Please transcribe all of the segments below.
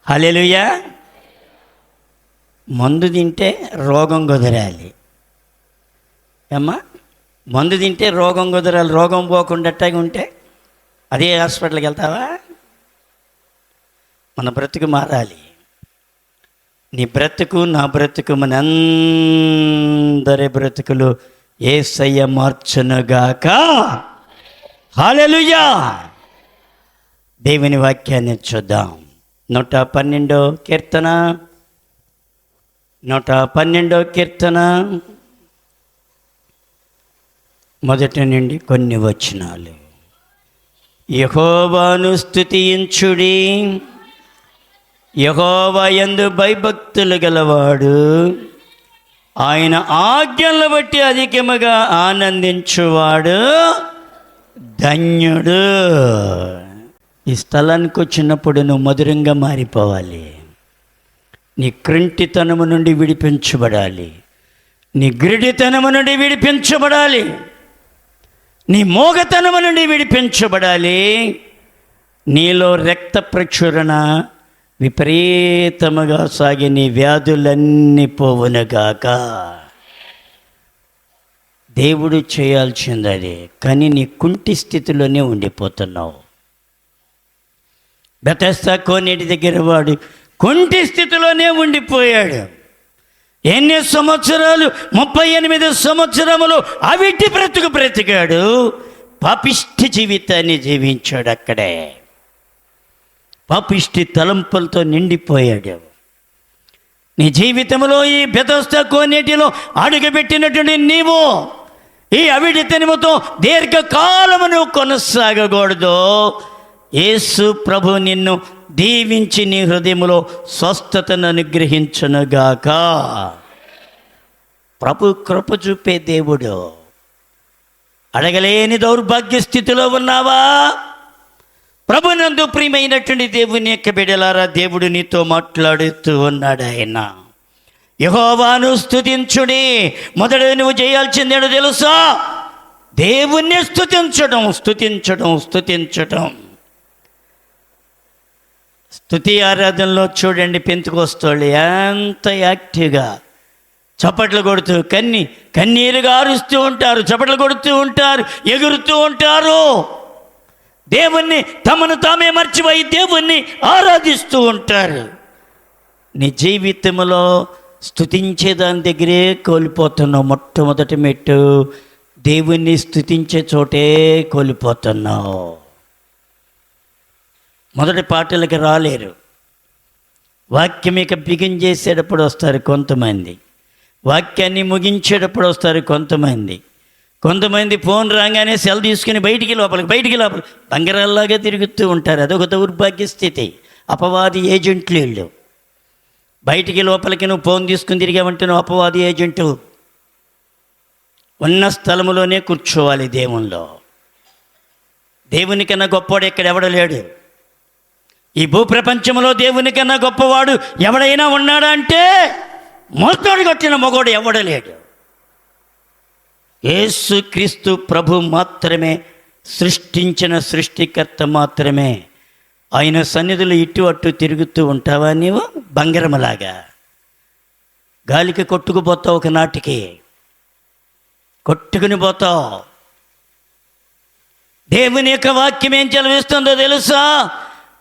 హల్లెలూయా. మందు తింటే రోగం కుదరాలి అమ్మా. మందు తింటే రోగం కుదరాలి. రోగం పోకుండా ఉంటే అదే హాస్పిటల్కి వెళ్తావా? మన బ్రతుకు మారాలి. నీ బ్రతుకు నా బ్రతుకు మన అందరి బ్రతుకులు యేసయ్య మార్చునుగాక. హల్లెలూయా. దేవుని వాక్యాన్ని చూద్దాం. 112వ కీర్తన 112వ కీర్తన మొదటి నుండి కొన్ని వచనాలు. యెహోవాను స్తుతించుడి, యెహోవా యందు భయభక్తులు గలవాడు ఆయన ఆజ్ఞలను బట్టి అధికముగా ఆనందించువాడు ధన్యుడు. ఈ స్థలానికి వచ్చినప్పుడు నువ్వు మధురంగా మారిపోవాలి. నీ క్రింటితనము నుండి విడిపించబడాలి, నీ గిరిడితనము నుండి విడిపించబడాలి, నీ మోగతనము నుండి విడిపించబడాలి. నీలో రక్త ప్రచురణ విపరీతముగా సాగి నీ వ్యాధులన్నీ పోవునుగాక. దేవుడు చేయాల్సింది అదే, కానీ నీ కుంటి స్థితిలోనే ఉండిపోతున్నావు. బెతెస్దా కోనేటి దగ్గర వాడు కుంటి స్థితిలోనే ఉండిపోయాడు. ఎన్ని సంవత్సరాలు? 38 సంవత్సరములు అవిటి బ్రతికాడు. పాపిష్టి జీవితాన్ని జీవించాడు. అక్కడే పాపిష్టి తలంపులతో నిండిపోయాడు. నీ జీవితంలో ఈ బెతెస్దా కోనేటిలో అడుగుపెట్టినటువంటి నీవు ఈ అవిటితనముతో దీర్ఘకాలమును కొనసాగకూడదు. యేసు ప్రభు నిన్ను దీవించి నీ హృదయములో స్వస్థతను అనుగ్రహించునుగాక. ప్రభు కృప చూపే దేవుడు. అడగలేని దౌర్భాగ్య స్థితిలో ఉన్నావా? ప్రభునందు ప్రియమైనటువంటి దేవుని యొక్క బిడ్డలారా, దేవుడు నీతో మాట్లాడుతూ ఉన్నాడు. ఆయన యెహోవాను స్తుతించుడి. మొదట నువ్వు చేయాల్సిందేదో తెలుసా? దేవుణ్ణి స్తుతించడం, స్తుతించడం, స్తుతించడం. స్తుతి ఆరాధనలో చూడండి, పెంతుకొస్తోళ్ళు ఎంత యాక్టివ్గా చప్పట్లు కొడుతూ కన్నీరుగా అరుస్తూ ఉంటారు, చప్పట్లు కొడుతూ ఉంటారు, ఎగురుతూ ఉంటారు. దేవుణ్ణి తమను తామే మర్చిపోయి దేవుణ్ణి ఆరాధిస్తూ ఉంటారు. నీ జీవితంలో స్తుతించే దాని దగ్గరే కోల్పోతున్నావు. మొట్టమొదటి మెట్టు దేవుణ్ణి స్తుతించే చోటే కోల్పోతున్నావు. మొదటి పాటలకి రాలేరు. వాక్యం ఇక బిగించేసేటప్పుడు వస్తారు కొంతమంది, వాక్యాన్ని ముగించేటప్పుడు వస్తారు కొంతమంది ఫోన్ రాగానే సెల్ తీసుకుని బయటికి లోపలికి బంగారాల్లాగా తిరుగుతూ ఉంటారు. అదొక దౌర్భాగ్య స్థితి. అపవాది ఏజెంట్లు వీళ్ళు. బయటికి లోపలికి నువ్వు ఫోన్ తీసుకుని తిరిగావంటే నువ్వు అపవాది ఏజెంటు. ఉన్న స్థలములోనే కూర్చోవాలి. దేవునిలో దేవునికన్నా గొప్పవాడు ఇక్కడ ఎవడు లేడు. ఈ భూప్రపంచంలో దేవునికన్నా గొప్పవాడు ఎవడైనా ఉన్నాడా అంటే మోస్తాడు కొట్టిన మగోడు ఎవడు లేడు. యేసు క్రీస్తు ప్రభు మాత్రమే, సృష్టించిన సృష్టికర్త మాత్రమే. ఆయన సన్నిధిలో ఇటు అటు తిరుగుతూ ఉంటావా నీవు? బంగారములాగా గాలికి కొట్టుకుపోతావు. ఒక నాటికి కొట్టుకుని పోతావు. దేవుని యొక్క వాక్యం ఏం చదివిస్తుందో తెలుసా?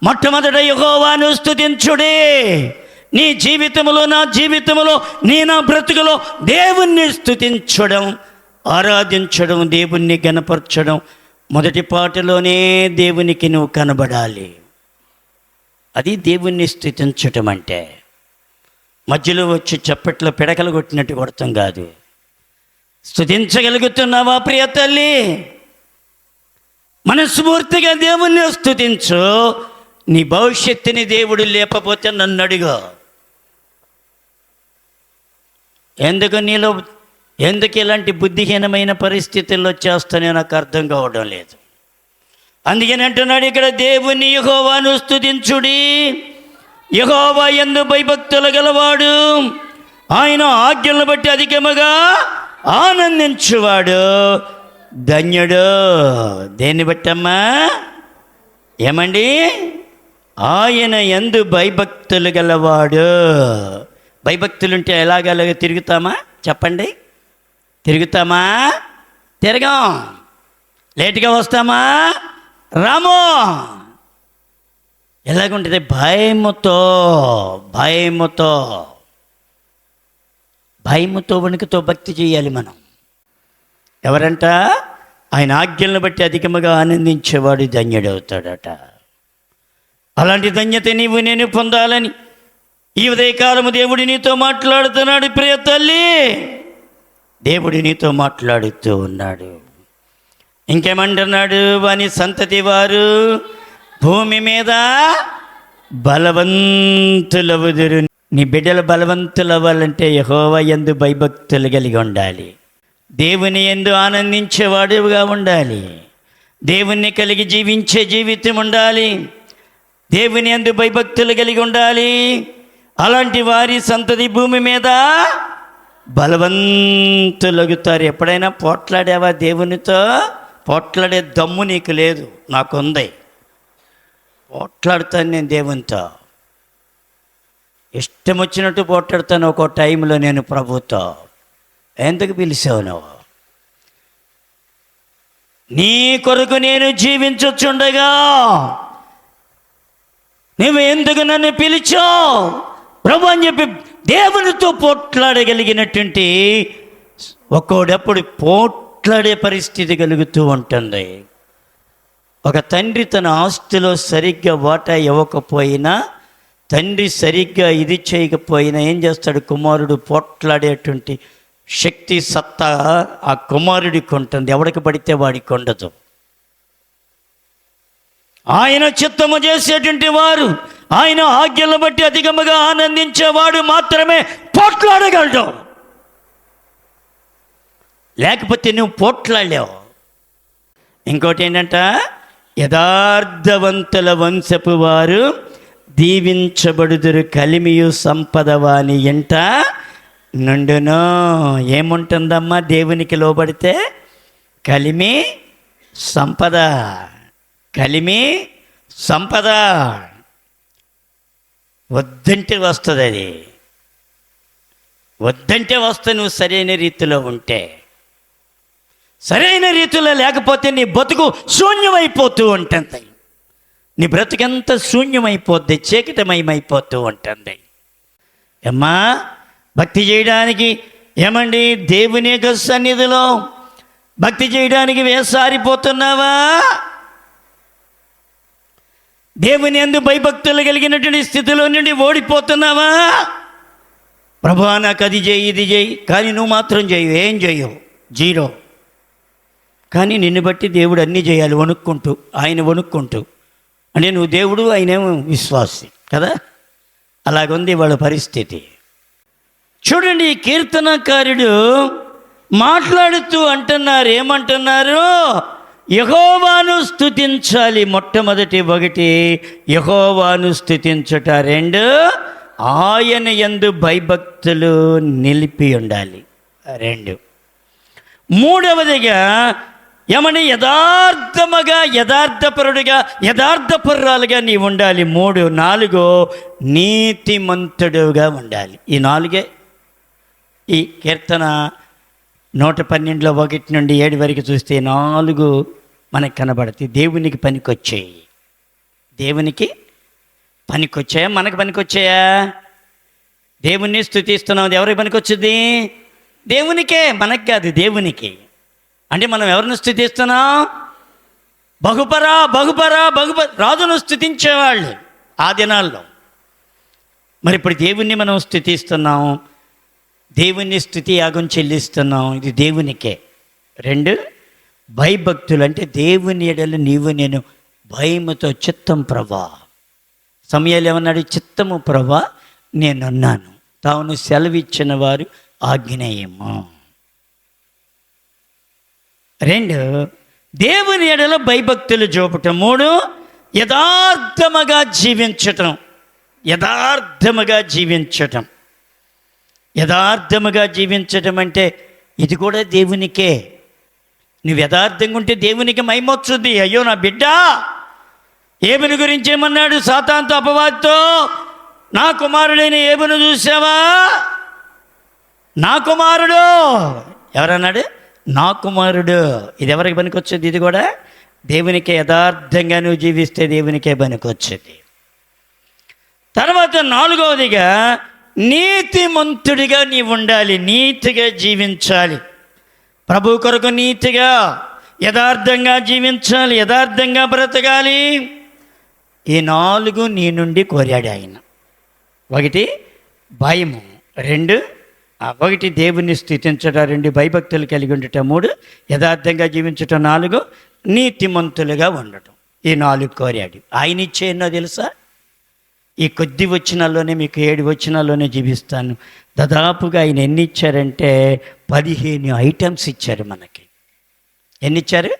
మొట్టమొదట యెహోవాను స్తుతించుడి. నీ జీవితంలో, నా జీవితంలో, నా బ్రతుకులో దేవుణ్ణి స్తుతించడం, ఆరాధించడం, దేవుణ్ణి గణపరచడం. మొదటి పాటలోనే దేవునికి నువ్వు కనబడాలి. అది దేవుణ్ణి స్తుతించటం అంటే. మధ్యలో వచ్చి చప్పట్లో పిడకలు కొట్టినట్టు కొడతాం కాదు. స్తుతించగలుగుతున్నావా ప్రియ తల్లి? మనస్ఫూర్తిగా దేవుణ్ణి స్తుతించు. నీ భవిష్యత్తుని దేవుడు లేకపోతే నన్ను అడుగు. ఎందుకు ఇలాంటి బుద్ధిహీనమైన పరిస్థితుల్లో చేస్తానో నాకు అర్థం కావడం లేదు. అందుకని అంటున్నాడు ఇక్కడ, దేవుని యెహోవాను స్తుతించుడి. యెహోవా యందు భయభక్తులు గలవాడు ఆయన ఆజ్ఞలను బట్టి అధికముగా ఆనందించువాడు ధన్యుడు. దేన్ని బట్టమ్మా? ఏమండి? ఆయన యందు భయభక్తులు గలవాడు. భయభక్తులుంటే ఎలాగలాగ తిరుగుతామా చెప్పండి? తిరుగుతామా? తిరగం. లేటుగా వస్తామా? రాము. ఎలాగుంటుంది? భయముతో వణుకుతో భక్తి చేయాలి మనం. ఎవరంట? ఆయన ఆజ్ఞలను బట్టి అధికముగా ఆనందించేవాడు ధన్యుడవుతాడట. అలాంటి ధన్యత నీవు నేను పొందాలని ఈ ఉదయకాలము దేవుడు నీతో మాట్లాడుతున్నాడు. ప్రియ తల్లి, దేవుడు నీతో మాట్లాడుతూ ఉన్నాడు. ఇంకేమంటున్నాడు? వాని సంతతి వారు భూమి మీద బలవంతులవుదురు. నీ బిడ్డలు బలవంతులు అవ్వాలంటే యెహోవా యందు భయభక్తులు కలిగి ఉండాలి. దేవుని యందు ఆనందించేవాడుగా ఉండాలి. దేవుణ్ణి కలిగి జీవించే జీవితం ఉండాలి. దేవుని యందు భయభక్తులు కలిగి ఉండాలి. అలాంటి వారి సంతతి భూమి మీద బలవంతులగుతారు. ఎప్పుడైనా పోట్లాడావా దేవునితో? పోట్లాడే దమ్ము నీకు లేదు, నాకుంది. పోట్లాడుతాను నేను దేవునితో, ఇష్టం వచ్చినట్టు పోట్లాడుతాను. ఒక్కో టైంలో నేను ప్రభుతో. ఎందుకు పిలిచావు నువ్వు? నీ కొరకు నేను జీవించొచ్చుండగా నువ్వు ఎందుకు నన్ను పిలిచావు ప్రభు అని చెప్పి దేవునితో పోట్లాడగలిగినటువంటి ఒక్కోడప్పుడు పోట్లాడే పరిస్థితి కలుగుతూ ఉంటుంది. ఒక తండ్రి తన ఆస్తిలో సరిగ్గా వాటా ఇవ్వకపోయినా, తండ్రి సరిగ్గా ఇది చేయకపోయినా ఏం చేస్తాడు? కుమారుడు పోట్లాడేటువంటి శక్తి, సత్తా ఆ కుమారుడికి ఉంటుంది. ఎవడికి పడితే వాడికి ఉండదు. ఆయన చిత్తము చేసేటువంటి వారు, ఆయన ఆజ్ఞలను బట్టి అధికముగా ఆనందించేవాడు మాత్రమే పోట్లాడగలడు. లేకపోతే నువ్వు పోట్లాడలేవు. ఇంకోటి ఏంటంట? యథార్థవంతుల వంశపు వారు దీవించబడుదురు, కలిమియు సంపద వాని ఎంట నుండును. ఏముంటుందమ్మా దేవునికి లోబడితే? కలిమి సంపద. కలిమి సంపద. వద్దంటే వస్తుంది. అది వద్దంటే వస్తుంది. నువ్వు సరైన రీతిలో ఉంటే. సరైన రీతిలో లేకపోతే నీ బతుకు శూన్యమైపోతూ ఉంటుంది. నీ బ్రతుకంతా శూన్యమైపోద్ది, చీకటమయమైపోతూ ఉంటుంది. అమ్మా, భక్తి చేయడానికి ఏమండి దేవుని యొక్క సన్నిధిలో భక్తి చేయడానికి వేసారిపోతున్నావా? దేవుని యందు భయభక్తులు కలిగినటువంటి స్థితిలో నుండి ఓడిపోతున్నావా? ప్రభువా నాకు అది చేయి, ఇది చేయి, కానీ నువ్వు మాత్రం చేయవు. ఏం చేయవు? జీరో. కానీ నిన్ను బట్టి దేవుడు అన్నీ చేయాలి వణుక్కుంటూ, ఆయన వణుక్కుంటూ. అంటే నువ్వు దేవుడు, ఆయనేమో విశ్వాసి కదా. అలాగుంది వాళ్ళ పరిస్థితి. చూడండి, ఈ కీర్తనకారుడు మాట్లాడుతూ అంటున్నారు. ఏమంటున్నారు? యెహోవాను స్తుతించాలి. మొట్టమొదటి ఒకటి యెహోవాను స్తుతించుట. రెండు, ఆయన యందు భయభక్తులు నిలిపి ఉండాలి. రెండు. మూడవదిగా ఏమని? యథార్థముగా, యథార్థపరుడిగా, యథార్థపరురాలుగా నీవు ఉండాలి. మూడు. నాలుగో, నీతిమంతుడుగా ఉండాలి. ఈ నాలుగే ఈ కీర్తన 112లో 1 నుండి 7 వరకు చూస్తే 4 మనకు కనబడతాయి. దేవునికి పనికొచ్చాయి. దేవునికి పనికొచ్చాయా? మనకు పనికొచ్చాయా? దేవుణ్ణి స్తుతిస్తున్నాం. ఎవరికి పనికొచ్చింది? దేవునికే, మనకు కాదు, దేవునికి. అంటే మనం ఎవరిని స్తుతిస్తున్నాం? బహుపరా బహుపరా బహుపర రాజును స్తుతించేవాళ్ళు ఆ దినాల్లో. మరి ఇప్పుడు దేవుణ్ణి మనం స్తుతిస్తున్నాం, దేవుణ్ణి స్తుతి యాగం చెల్లిస్తున్నాం. ఇది దేవునికే. రెండు, భయభక్తులు. అంటే దేవుని ఎడల నీవు నేను భయముతో, చిత్తం ప్రభా. సమయాలు ఏమన్నాడు? చిత్తము ప్రభా నేనున్నాను, తాను సెలవిచ్చిన వారు ఆజ్ఞేయము. రెండు, దేవుని ఎడల భయభక్తులు చూపటం. మూడు, యథార్థముగా జీవించటం. యథార్థముగా జీవించటం. యథార్థముగా జీవించటం అంటే ఇది కూడా దేవునికే. నువ్వు యథార్థంగా ఉంటే దేవునికి మహిమ వస్తుంది. అయ్యో నా బిడ్డ ఏబుని గురించి ఏమన్నాడు? సాతానుతో అపవాదితో, నా కుమారుడైన ఏబును చూసావా? నా కుమారుడు. ఎవరన్నాడు? నా కుమారుడు. ఇది ఎవరికి పనికొచ్చేది? ఇది కూడా దేవునికే, యథార్థంగా నువ్వు జీవిస్తే దేవునికే పనికొచ్చేది. తర్వాత 4వదిగా నీతిమంతుడిగా నీవు ఉండాలి, నీతిగా జీవించాలి. ప్రభు కొరకు నీతిగా యథార్థంగా జీవించాలి, యథార్థంగా బ్రతకాలి. ఈ 4 నీ నుండి కోరాడు ఆయన. 1 భయము, 1 దేవుని స్థుతించటం, 2 భయభక్తులు కలిగి ఉండటం, 3 యథార్థంగా జీవించటం, 4 నీతిమంతులుగా ఉండటం. ఈ 4 కోరాడు. ఆయన ఇచ్చే ఎన్నో తెలుసా? ఈ కొద్ది వచనాల్లోనే మీకు 7 వచనాల్లోనే జీవిస్తాను. దాదాపుగా ఆయన ఎన్ని ఇచ్చారంటే 15 ఐటమ్స్ ఇచ్చారు మనకి. ఎన్ని ఇచ్చారు?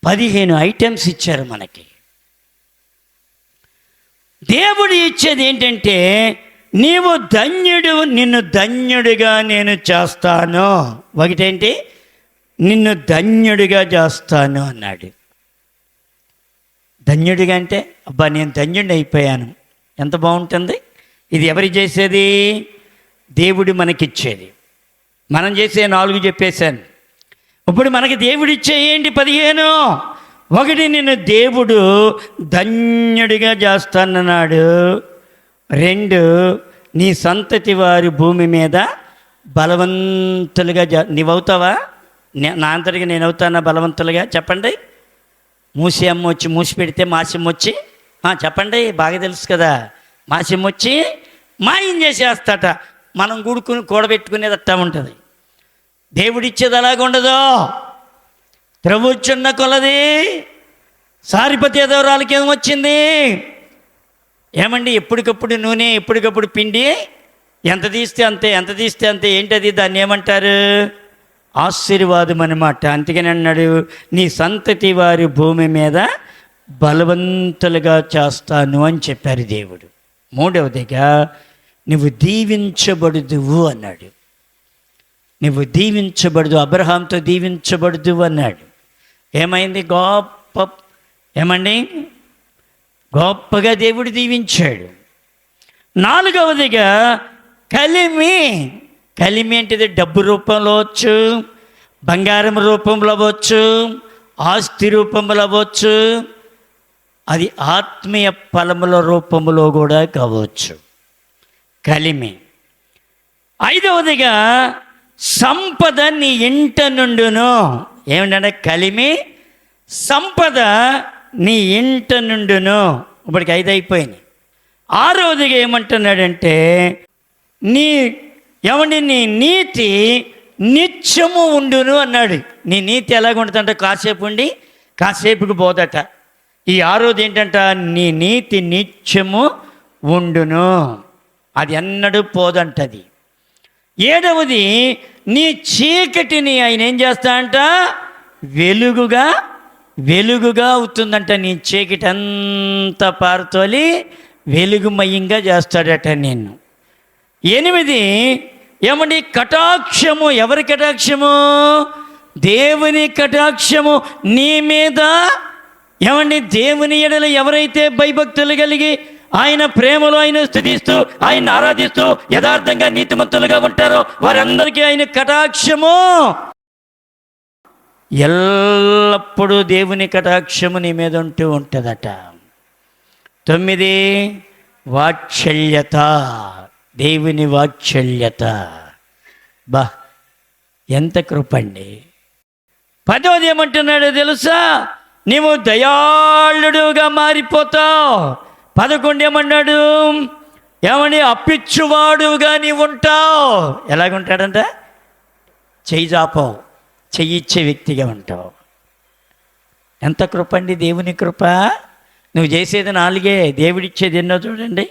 15 ఐటమ్స్ ఇచ్చారు మనకి. దేవుడు ఇచ్చేది ఏంటంటే, నీవు ధన్యుడు, నిన్ను ధన్యుడిగా నేను చేస్తాను. ఒకటేంటి? నిన్ను ధన్యుడిగా చేస్తాను అన్నాడు. ధన్యుడిగా అంటే, అబ్బా నేను ధన్యుడిని అయిపోయాను, ఎంత బాగుంటుంది. ఇది ఎవరు చేసేది? దేవుడు మనకిచ్చేది. మనం చేసే 4 చెప్పేశాను. ఇప్పుడు మనకి దేవుడిచ్చే ఏంటి? 15. 1 నిన్ను దేవుడు ధన్యుడిగా చేస్తానన్నాడు. 2 నీ సంతతి వారి భూమి మీద బలవంతులుగా నీవవుతావా? నా అంతటిగా నేను అవుతానా బలవంతులుగా? చెప్పండి. మూసి అమ్మ వచ్చి మూసి పెడితే మాసిమ్మ వచ్చి, చెప్పండి, బాగా తెలుసు కదా, మాసిమ్మ వచ్చి మాయం చేసేస్తాట. మనం కూడబెట్టుకునేది అట్టా ఉంటుంది. దేవుడిచ్చేది అలాగ ఉండదు. త్రవ్వుచున్న కొలది సారిపతి ఎదవరాలకి ఏమొచ్చింది? ఏమండి, ఎప్పటికప్పుడు నూనె, ఎప్పటికప్పుడు పిండి, ఎంత తీస్తే అంతే, ఎంత తీస్తే అంతే. ఏంటది? దాన్ని ఏమంటారు? ఆశీర్వాదం అన్నమాట. అందుకని అన్నాడు, నీ సంతతి వారి భూమి మీద బలవంతులుగా చేస్తాను అని చెప్పారు దేవుడు. 3వదిగా నువ్వు దీవించబడుదువు అన్నాడు. నువ్వు దీవించబడదు, అబ్రహాంతో దీవించబడదు అన్నాడు. ఏమైంది? గొప్పగా దేవుడు దీవించాడు. 4వదిగా కలిమి అంటే డబ్బు రూపంలో అవ్వచ్చు, బంగారం రూపంలో అవ్వచ్చు, ఆస్తి రూపంలో అవ్వచ్చు, అది ఆత్మీయ ఫలముల రూపంలో కూడా కావచ్చు. కలిమి. 5వదిగా సంపద నీ ఇంట నుండును. ఏమిటంటే కలిమి, సంపద నీ ఇంట నుండును. ఇప్పటికి 5 అయిపోయింది. 6వదిగా ఏమంటున్నాడంటే, నీ నీతి నిత్యము ఉండును అన్నాడు. నీ నీతి ఎలాగ ఉంటుందంటే కాసేపు ఉండి కాసేపుకి పోదట. ఈ 6వది ఏంటంట? నీ నీతి నిత్యము ఉండును, అది ఎన్నడూ పోదంటది. 7వది నీ చీకటిని ఆయన ఏం చేస్తాడంట? వెలుగుగా అవుతుందంట. నీ చీకటి అంతా పారుతోలి వెలుగుమయంగా చేస్తాడట నిన్ను. 8 కటాక్షము. ఎవరి కటాక్షము? దేవుని కటాక్షము నీ మీద. దేవుని ఎడల ఎవరైతే భయభక్తులు కలిగి ఆయన ప్రేమలో ఆయన స్తుతిస్తూ ఆయన ఆరాధిస్తూ యథార్థంగా నీతిమంతులుగా ఉంటారో వారందరికీ ఆయన కటాక్షము. ఎల్లప్పుడూ దేవుని కటాక్షము నీ మీద ఉంటూ ఉంటుందట. 9 వాత్సల్యత. దేవుని వాత్సల్యత. ఎంత కృపండి. 10వది ఏమంటున్నాడో తెలుసా? నీవు దయాళుడుగా మారిపోతావు. 11 ఏమన్నాడు? అప్పిచ్చువాడుగా నీవు ఉంటావు. ఎలాగుంటాడంట? చెయ్యి చాపవు, చెయ్యిచ్చే వ్యక్తిగా ఉంటావు. ఎంత కృపండి దేవుని కృప. నువ్వు చేసేది 4, దేవుడిచ్చేది ఎన్నో చూడండి.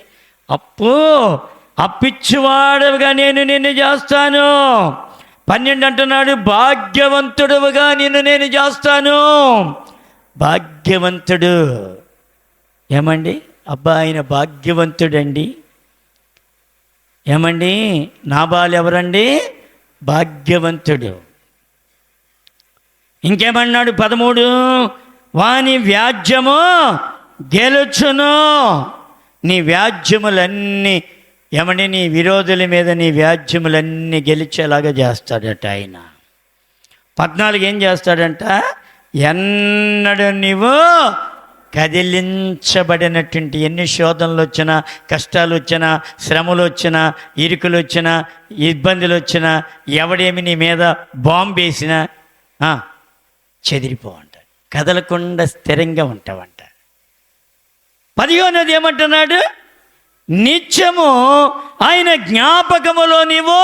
అప్పిచ్చువాడుగా నేను నిన్ను చేస్తాను. 12 అంటున్నాడు, భాగ్యవంతుడుగా నేను చేస్తాను. భాగ్యవంతుడు. ఆయన భాగ్యవంతుడండి. నాబాలు ఎవరండి? భాగ్యవంతుడు. ఇంకేమన్నాడు? 13 వాని వ్యాజ్యము గెలుచును. నీ వ్యాజ్యములన్నీ నీ విరోధుల మీద నీ వ్యాజ్యములన్నీ గెలిచేలాగా చేస్తాడట ఆయన. 14 ఏం చేస్తాడంట? ఎన్నడూ నీవు కదిలించబడినటువంటి ఎన్ని శోధనలు వచ్చినా, కష్టాలు వచ్చినా, శ్రమలు వచ్చినా, ఇరుకులు వచ్చినా, ఇబ్బందులు వచ్చినా, ఎవడేమి నీ మీద బాంబు వేసినా చెదిరిపోవంట, కదలకుండా స్థిరంగా ఉంటావంట. 15 ఏమంటున్నాడు? నిత్యము ఆయన జ్ఞాపకములో నీవు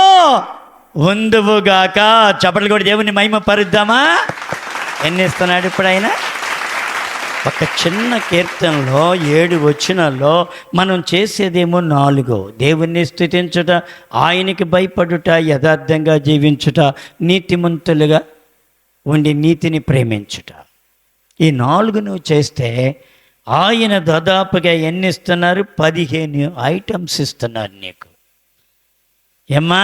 ఉందువుగాక. చప్పట్లు కూడా దేవుని మహిమ పరుద్దామా? ఎన్ని ఇస్తున్నాడు ఇప్పుడు ఆయన? ఒక చిన్న కీర్తనలో 7 వచనాల్లో మనం చేసేదేమో 4. దేవుణ్ణి స్తుతించుట, ఆయనకి భయపడుట, యథార్థంగా జీవించుట, నీతిమంతులుగా ఉండి నీతిని ప్రేమించుట. ఈ 4 నువ్వు చేస్తే ఆయన దాదాపుగా ఎన్ని ఇస్తున్నారు? 15 ఐటమ్స్ ఇస్తున్నారు నీకు. ఏమ్మా,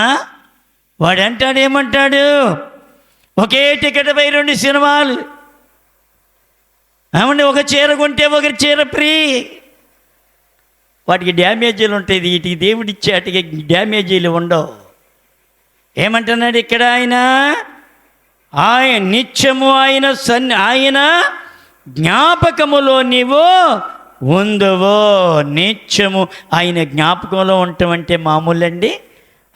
వాడు అంటాడు, ఏమంటాడు? ఒకే టికెట్ పై 2 సినిమాలు. ఏమంటే ఒక చీర కొంటే ఒక చీర ఫ్రీ. వాటికి డ్యామేజీలు ఉంటాయి, వీటికి దేవుడిచ్చే వాటికి డ్యామేజీలు ఉండవు. ఏమంటున్నాడు ఇక్కడ ఆయన? ఆయన నిత్యము ఆయన జ్ఞాపకములో నీవు ఉందువో. నిత్యము ఆయన జ్ఞాపకంలో ఉండటం మామూలు అండి.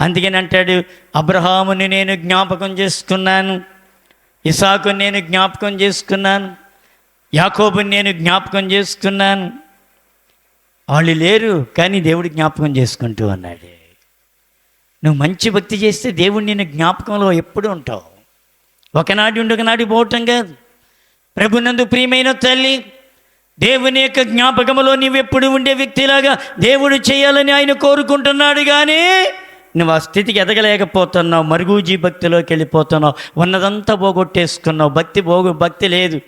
అందుకని అంటాడు, అబ్రహాముని నేను జ్ఞాపకం చేసుకున్నాను, ఇసాకుని నేను జ్ఞాపకం చేసుకున్నాను, యాకోబుని నేను జ్ఞాపకం చేసుకున్నాను. వాళ్ళు లేరు, కానీ దేవుడు జ్ఞాపకం చేసుకుంటూ అన్నాడు. నువ్వు మంచి భక్తి చేస్తే దేవుడు నేను జ్ఞాపకంలో ఎప్పుడు ఉంటావు. ఒకనాడు ఉండి ఒకనాడు పోవటం కాదు. ప్రభునందు ప్రియమైన తల్లి, దేవుని యొక్క జ్ఞాపకంలో నీవెప్పుడు ఉండే వ్యక్తిలాగా దేవుడు చేయాలని ఆయన కోరుకుంటున్నాడు. కానీ నువ్వు ఆ స్థితికి ఎదగలేకపోతున్నావు, మరుగుజీ భక్తిలోకి వెళ్ళిపోతున్నావు, ఉన్నదంతా పోగొట్టేసుకున్నావు. భక్తి లేదు.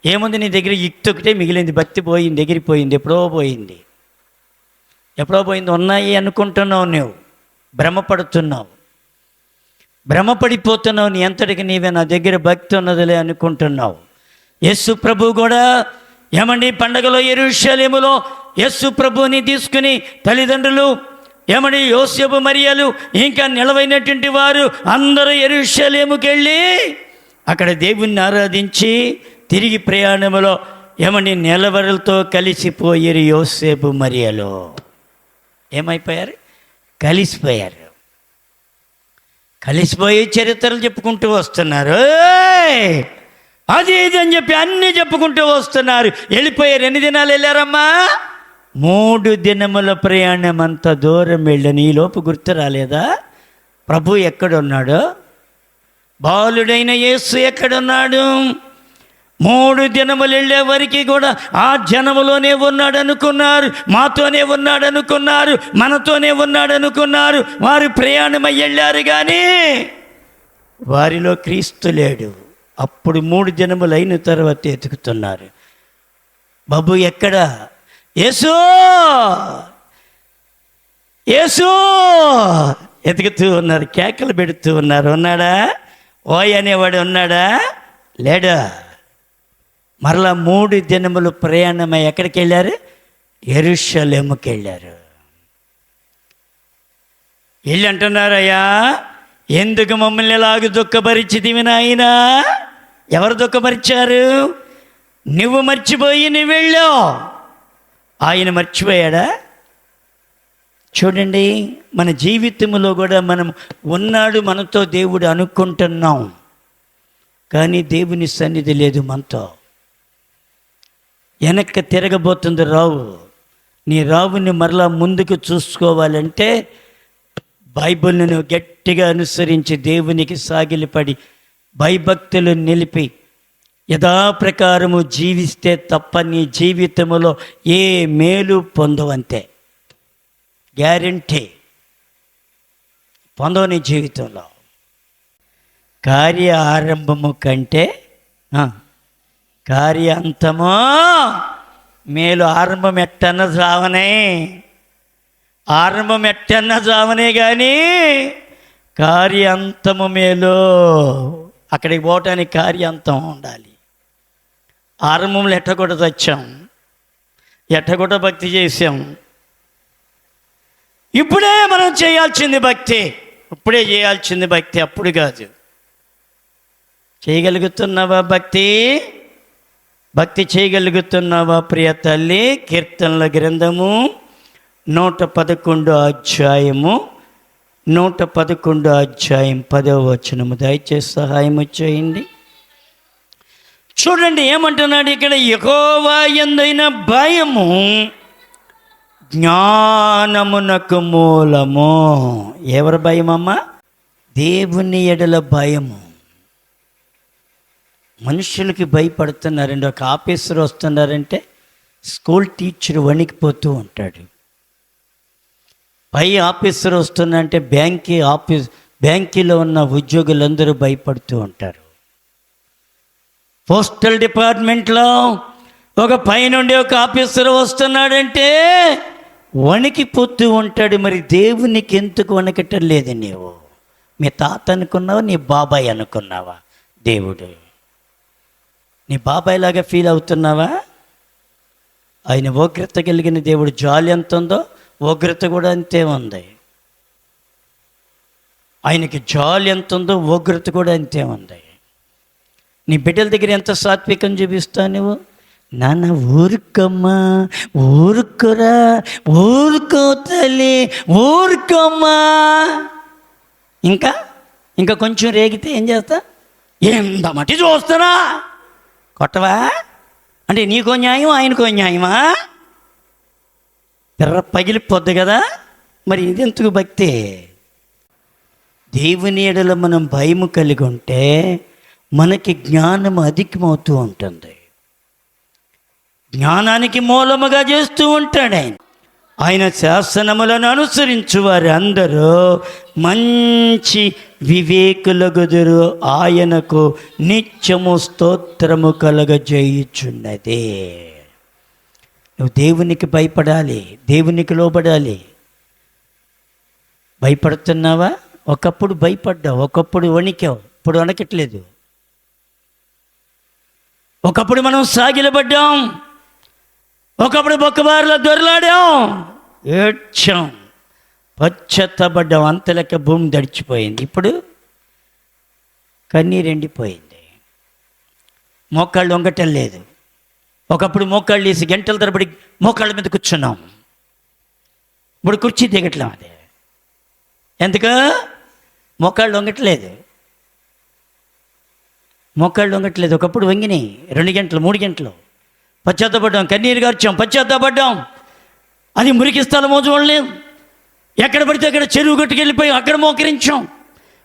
ఏముంది నీ దగ్గర? యుక్తి ఒకటే మిగిలింది. భక్తి పోయింది, ఎగిరిపోయింది, ఎప్పుడో పోయింది. ఉన్నాయి అనుకుంటున్నావు, నువ్వు భ్రమపడిపోతున్నావు. నీ అంతటికి నీవే నా దగ్గర భక్తి ఉన్నదిలే అనుకుంటున్నావు. యేసు ప్రభు కూడా పండగలో యెరూషలేములో యేసు ప్రభుని తీసుకుని తల్లిదండ్రులు యోసేపు మరియలు ఇంకా నిలవైనటువంటి వారు అందరూ యెరూషలేముకి వెళ్ళి అక్కడ దేవుణ్ణి ఆరాధించి తిరిగి ప్రయాణములో నిలవరులతో కలిసిపోయారు. యోసేపు మరియలు ఏమైపోయారు? కలిసిపోయి చరిత్రలు చెప్పుకుంటూ వస్తున్నారు. అది ఇది అని చెప్పి అన్నీ చెప్పుకుంటూ వస్తున్నారు. వెళ్ళిపోయారు. ఎన్ని దినాలు వెళ్ళారమ్మా? 3 దినముల ప్రయాణం. అంత దూరం వెళ్ళని ఈలోపు గుర్తు రాలేదా ప్రభు ఎక్కడున్నాడో? బాలుడైన యేసు ఎక్కడున్నాడు? 3 దినములు వెళ్ళే వరకు కూడా ఆ జనములోనే ఉన్నాడు అనుకున్నారు, మాతోనే ఉన్నాడు అనుకున్నారు, మనతోనే ఉన్నాడు అనుకున్నారు. వారు ప్రయాణమై వెళ్ళారు, కానీ వారిలో క్రీస్తు లేడు. అప్పుడు 3 దినములు అయిన తర్వాత ఎతుకుతున్నారు. బాబు ఎక్కడ? యేసు యేసు ఎతుకుతూ ఉన్నారు, కేకలు పెడుతూ ఉన్నారు. ఉన్నాడా? ఓయ్ అనేవాడు ఉన్నాడా? లేడా? మరలా 3 దినములు ప్రయాణమై ఎక్కడికి వెళ్ళారు? యెరూషలేముకి వెళ్ళారు. వెళ్ళి అంటున్నారయ్యా, ఎందుకు మమ్మల్ని ఎలాగ దుఃఖపరిచితివి నాయనా? ఎవరు దుఃఖపరిచారు? నువ్వు మర్చిపోయి నువ్వు వెళ్ళావు. ఆయన మర్చిపోయాడా? చూడండి, మన జీవితంలో కూడా మనం ఉన్నాడు మనతో దేవుడు అనుకుంటున్నాం, కానీ దేవుని సన్నిధి లేదు మనతో. వెనక్కి తిరగబోతుంది రావు. నీ రావుని మరలా ముందుకు చూసుకోవాలంటే బైబిల్ని నువ్వు గట్టిగా అనుసరించి దేవునికి సాగిలిపడి భయభక్తులు నిలిపి యథాప్రకారము జీవిస్తే తప్ప నీ జీవితంలో ఏ మేలు పొందవంతే. గ్యారెంటీ పొందవు నీ జీవితంలో. కార్య ఆరంభము కంటే కార్యాంతము మేలు. ఆరంభం ఎట్టన్న జావనే కానీ కార్యాంతము మేలు. అక్కడికి పోవటానికి కార్యాంతం ఉండాలి. ఆరంభంలో ఎట్టకూడదు వచ్చాం, ఎట్టగొట్ట భక్తి చేసాం. ఇప్పుడే మనం చేయాల్సింది భక్తి, ఇప్పుడే చేయాల్సింది భక్తి, అప్పుడు కాదు. చేయగలుగుతున్నావా భక్తి? భక్తి చేయగలుగుతున్నావా ప్రియ తల్లి? కీర్తనల గ్రంథము 111 అధ్యాయము 111 అధ్యాయం 10వ వచనము దయచేసి సహాయము చేయండి. చూడండి ఏమంటున్నాడు ఇక్కడ, యెహోవా యందైన భయము జ్ఞానమునకు మూలము. ఎవరి భయమమ్మా? దేవుని ఎడల భయము. మనుషులకి భయపడుతున్నారండి. ఒక ఆఫీసర్ వస్తున్నారంటే స్కూల్ టీచర్ వణికిపోతూ ఉంటాడు. పై ఆఫీసర్ వస్తుందంటే బ్యాంకీలో ఉన్న ఉద్యోగులందరూ భయపడుతూ ఉంటారు. పోస్టల్ డిపార్ట్మెంట్లో ఒక పైనుండి ఒక ఆఫీసర్ వస్తున్నాడంటే వణికిపోతూ ఉంటాడు. మరి దేవునికి ఎందుకు వణకటం లేదు? నీవు మీ తాత అనుకున్నావా, నీ బాబాయ్ అనుకున్నావా? దేవుడు నీ బాబాయ్ లాగా ఫీల్ అవుతున్నావా? ఆయన ఉగ్రత కలిగిన దేవుడు. జాలి ఎంత ఉందో ఉగ్రత కూడా అంతే ఉంది. ఆయనకి జాలి ఎంత ఉందో ఉగ్రత కూడా అంతే ఉంది. నీ బిడ్డల దగ్గర ఎంత సాత్వికం చూపిస్తావు నువ్వు? నాన్న ఊరుకోమ్మా, ఊరుకోరా, ఊరుకో తల్లి, ఊరుకోమ్మా. ఇంకా కొంచెం రేగితే ఏం చేస్తా? ఎంత మట్టి చూస్తానా? కొట్టవా? అంటే నీకో న్యాయం, ఆయనకో న్యాయమా? ఎర్ర పగిలిపోద్ది కదా. మరి ఇది ఎందుకు భక్తి? దేవుని ఎడల మనం భయము కలిగి ఉంటే మనకి జ్ఞానం అధికమవుతూ ఉంటుంది. జ్ఞానానికి మూలముగా చేస్తూ ఉంటాడు ఆయన. ఆయన శాసనములను అనుసరించు వారు అందరూ మంచి వివేకులగుదురు. ఆయనకు నిత్యము స్తోత్రము కలగజేయుచున్నది. నువ్వు దేవునికి భయపడాలి, దేవునికి లోబడాలి. భయపడుతున్నావా? ఒకప్పుడు భయపడ్డావు, ఒకప్పుడు వణికావు, ఇప్పుడు వణకట్లేదు. ఒకప్పుడు మనం సాగిలపడ్డాం, ఒకప్పుడు బొక్కబారులో దొరలాడాం, ఏడ్చాం, పశ్చాత్తపడ్డాం, అంతలెక్క భూమి దడిచిపోయింది. ఇప్పుడు కన్నీరు ఎండిపోయింది, మోకాళ్ళు వంగటం లేదు. ఒకప్పుడు మోకాళ్ళు వేసి గంటల తరబడి మోకాళ్ళ మీద కూర్చున్నాం, ఇప్పుడు కుర్చీ దిగట్లేం. అదే ఎందుకు? మోకాళ్ళు వంగట్లేదు, మోకాళ్ళు వంగట్లేదు. ఒకప్పుడు వంగినాయి 2 గంటలు 3 గంటలు. పశ్చాత్తపడ్డాం, కన్నీరు గార్చాం, పశ్చాత్తపడ్డాం. అది మురికి స్థలమో చూడలేం. ఎక్కడ పడితే అక్కడ చెరువు గట్టుకెళ్ళిపోయి అక్కడ మోకరించాం.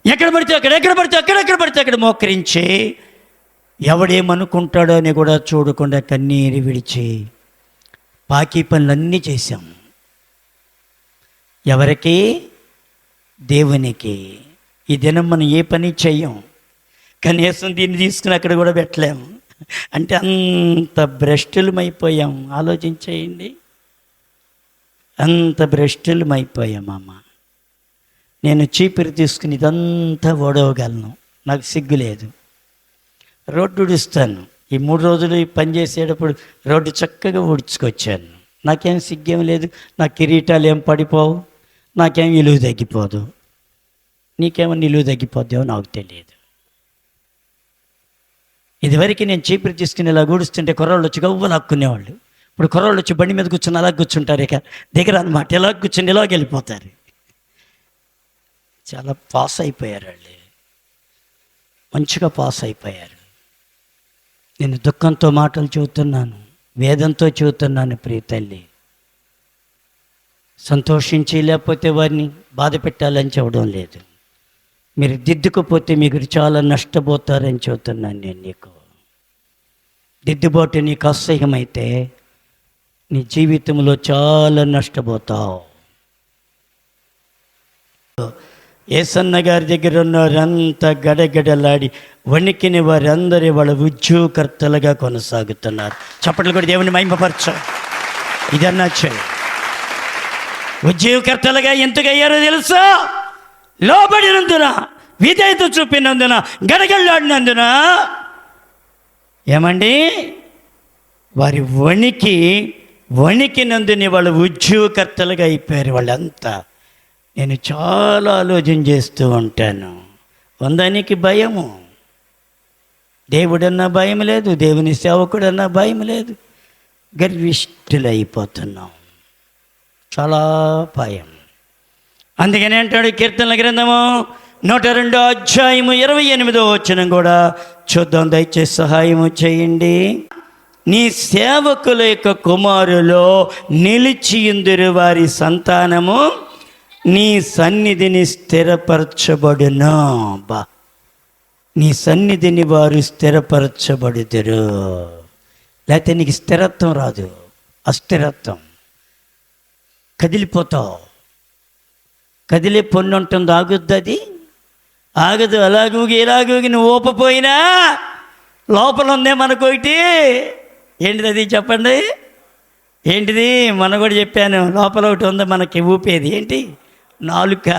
ఎక్కడ పడితే అక్కడ మోకరించి ఎవడేమనుకుంటాడో అని కూడా చూడకుండా కన్నీరు విడిచి బాకీ పనులన్నీ చేశాం. ఎవరికి? దేవునికి. ఈ దినం మనం ఏ పని చెయ్యం, కనీసం దీన్ని తీసుకుని అక్కడ కూడా పెట్టలేము. అంటే అంత భ్రష్టులమైపోయాం. ఆలోచించేయండి, అంత భ్రష్టులమైపోయామమ్మ. నేను చీపిరి తీసుకుని ఇదంతా ఓడవగలను, నాకు సిగ్గు లేదు. రోడ్డు ఉడుస్తాను. ఈ 3 రోజులు పని చేసేటప్పుడు రోడ్డు చక్కగా ఊడ్చుకొచ్చాను. నాకేం సిగ్గేం లేదు, నా కిరీటాలు ఏం పడిపోవు, నాకేం విలువ తగ్గిపోదు. నీకేమో నిలువ తగ్గిపోద్దేమో నాకు తెలియదు. ఇదివరకు నేను చీపురు తీసుకుని ఇలా ఊడుస్తుంటే కుర్రాళ్ళు వచ్చి గవ్వలు లాక్కునేవాళ్ళు. ఇప్పుడు కుర్రాళ్ళు వచ్చి బండి మీద కూర్చొని అలా కూర్చుంటారు. ఇక దగ్గర అన్నమాట, ఇలా కూర్చొని ఇలాగ వెళ్ళిపోతారు. చాలా పాస్ అయిపోయారు వాళ్ళు, మంచిగా పాస్ అయిపోయారు. నేను దుఃఖంతో మాటలు చెబుతున్నాను, వేదంతో చెబుతున్నాను ప్రియ తల్లి. సంతోషించి లేకపోతే వారిని బాధ పెట్టాలని చెప్పడం లేదు. మీరు దిద్దుకుపోతే మీరు చాలా నష్టపోతారని చెబుతున్నాను నేను నీకు. దిద్దుబాటు నీకు అసహ్యమైతే నీ జీవితంలో చాలా నష్టపోతావు. ఏసన్న గారి దగ్గర ఉన్న వారంతా గడగడలాడి వణికిన వారందరూ వాళ్ళ ఉద్యోగకర్తలుగా కొనసాగుతున్నారు. చప్పట్లు కూడా దేవుని మహిమపరచు. ఇదన్నా చేయి. ఉద్యోగకర్తలుగా ఎందుకు అయ్యారో తెలుసా? లోబడినందున, విధేయత చూపినందున, గడగడలాడినందున. ఏమండి? వారి వణికి వణికినందుని వాళ్ళు ఉద్యోగకర్తలుగా అయిపోయారు వాళ్ళంతా. నేను చాలా ఆలోచన చేస్తూ ఉంటాను. వందానికి భయము, దేవుడన్నా భయం లేదు, దేవుని సేవకుడన్నా భయం లేదు. గర్విష్ఠులు అయిపోతున్నాం, చాలా భయం. అందుకని అంటాడు కీర్తనల గ్రంథము 102 అధ్యాయము 28వ వచనం కూడా చూద్దాం, దయచేసి సహాయము చేయండి. నీ సేవకుల యొక్క కుమారులో నిలిచియుందురు వారి సంతానము నీ సన్నిధిని స్థిరపరచబడును. బా, నీ సన్నిధిని వారు స్థిరపరచబడుదురు. లేకపోతే నీకు స్థిరత్వం రాదు, అస్థిరత్వం. కదిలిపోతావు. కదిలే పొన్ను ఉంటుంది, ఆగుద్ది? అది ఆగదు. అలాగూగి ఇలాగూగి నువ్వు ఊపపోయినా లోపల ఉందే మనకొకటి. ఏంటిది అది చెప్పండి? ఏంటిది? మన కూడా చెప్పాను, లోపల ఒకటి ఉంది మనకి ఊపేది. ఏంటి? నాలుక.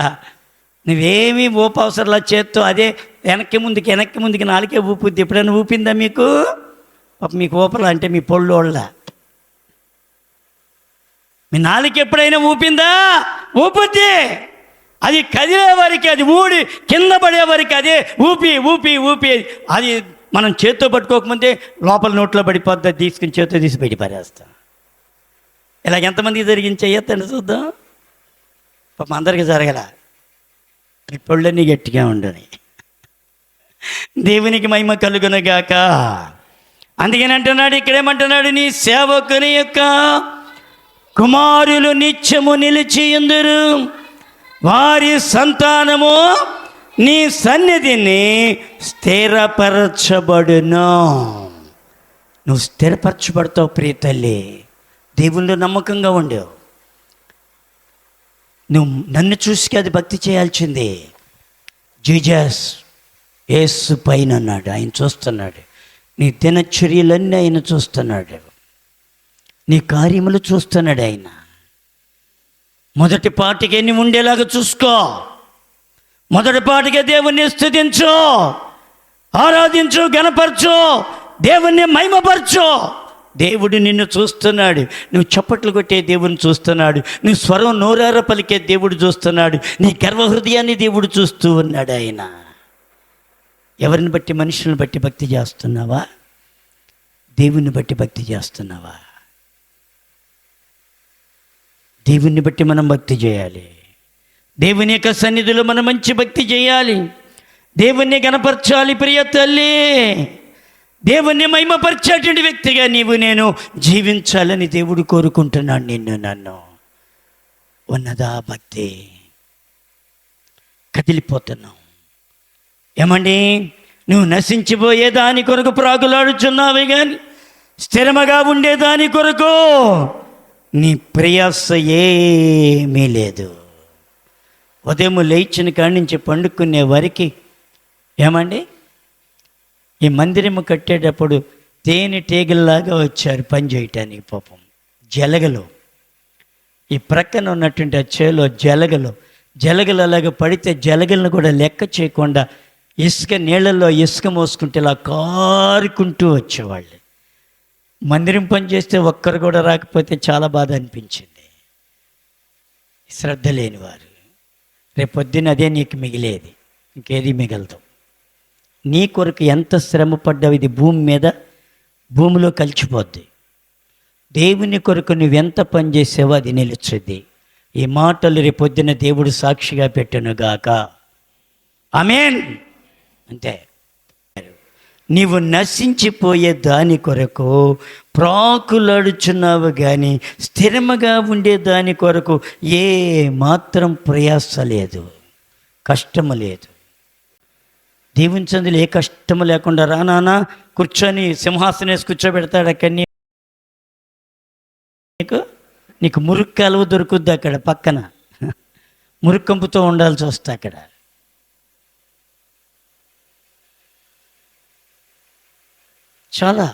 నువ్వేమీ ఊపవసరంలా, చేత్తో అదే వెనక్కి ముందుకి నాలుకే ఊపుద్ది. ఎప్పుడైనా ఊపిందా మీకు? మీకు ఊపలా అంటే మీ పొళ్ళోళ్ళ. మీ నాలుక ఎప్పుడైనా ఊపిందా? ఊపుద్ది. అది కదిలే వరకు, అది ఊడి కింద పడే వరకు అదే ఊపి ఊపి ఊపి. అది మనం చేత్తో పట్టుకోకముందే లోపల నోట్లో పడిపోద్ది. తీసుకుని చేత్తో తీసి బయట పారేస్తాం. ఇలాగ ఎంతమందికి జరిగింది చెయ్యొద్దండి చూద్దాం. పాపం అందరికీ జరగల. మీ పొళ్ళన్నీ గట్టిగా ఉండని. దేవునికి మహిమ కలుగునుగాక. అందుకని అంటున్నాడు, ఇక్కడేమంటున్నాడు, నీ సేవకుని యొక్క కుమారులు నిత్యము నిలిచియుందురు, వారి సంతానము నీ సన్నిధిని స్థిరపరచబడును. నువ్వు స్థిరపరచబడతావు ప్రియ తల్లి. దేవుళ్ళు నమ్మకంగా ఉండేవు. నువ్వు నన్ను చూసి అది భక్తి చేయాల్సిందే. జీజస్ యేసు పైన అన్నాడు, ఆయన చూస్తున్నాడు. నీ దినచర్యలన్నీ ఆయన చూస్తున్నాడు, నీ కార్యములు చూస్తున్నాడు ఆయన. మొదటి పాటికే నువ్వు ఉండేలాగా చూసుకో. మొదటి పాటికే దేవుణ్ణి స్తుతించు, ఆరాధించు, గణపరచు, దేవుణ్ణి మహిమపరచు. దేవుడు నిన్ను చూస్తున్నాడు. నువ్వు చప్పట్లు కొట్టే దేవుని చూస్తున్నాడు. నువ్వు స్వరం నోరార పలికే దేవుడు చూస్తున్నాడు. నీ గర్వహృదయాన్ని దేవుడు చూస్తూ ఉన్నాడు ఆయన. ఎవరిని బట్టి? మనుషులను బట్టి భక్తి చేస్తున్నావా? దేవుని బట్టి భక్తి చేస్తున్నావా? దేవుని బట్టి మనం భక్తి చేయాలి. దేవుని యొక్క సన్నిధిలో మనం మంచి భక్తి చేయాలి. దేవుణ్ణి గణపరచాలి ప్రియ తల్లి. దేవుణ్ణి మహిమపరిచేటువంటి వ్యక్తిగా నీవు నేను జీవించాలని దేవుడు కోరుకుంటున్నాడు నిన్ను నన్ను. ఉన్నదా భక్తి? కదిలిపోతున్నావు. ఏమండి, నువ్వు నశించిపోయే దాని కొరకు ప్రాకులాడుచున్నావే కానీ స్థిరముగా ఉండేదాని కొరకు నీ ప్రయాస ఏమీ లేదు. ఉదయం లేచిన కాడి నుంచి పండుకునే వరకు ఏమండి, ఈ మందిరము కట్టేటప్పుడు తేనెటీగల్లాగా వచ్చారు పని చేయటానికి. పాపం జలగలు, ఈ ప్రక్కన ఉన్నటువంటి ఆ చేలో జలగలు అలాగ పడితే జలగలను కూడా లెక్క చేయకుండా ఇసుక నీళ్ళల్లో ఇసుక మోసుకుంటే ఇలా కారుకుంటూ వచ్చేవాళ్ళు. మందిరం పని చేస్తే ఒక్కరు కూడా రాకపోతే చాలా బాధ అనిపించింది. శ్రద్ధ లేనివారు. రేపొద్దున అదే నీకు మిగిలేది, ఇంకేది మిగలదు. నీ కొరకు ఎంత శ్రమ పడ్డావు, ఇది భూమిలో కలిసిపోద్ది. దేవుని కొరకు నువ్వెంత పని చేసావో అది నిలుచుద్ది. ఈ మాటలు రేపొద్దున దేవుడు సాక్షిగా పెట్టునుగాక. ఆమేన్. అంతే. నీవు నశించిపోయే దాని కొరకు ప్రాకులాడుచున్నావు కానీ స్థిరముగా ఉండే దాని కొరకు ఏ మాత్రం ప్రయాస లేదు, కష్టము లేదు. దేవుని సందులో ఏ కష్టము లేకుండా రానా కూర్చొని సింహాసనం వేసి కూర్చోబెడతాడు. అక్కడ నీకు మురుక్కు కాలువ దొరుకుద్ది అక్కడ పక్కన, మురుక్కంపుతో ఉండాల్సి వస్తుంది అక్కడ. చాలా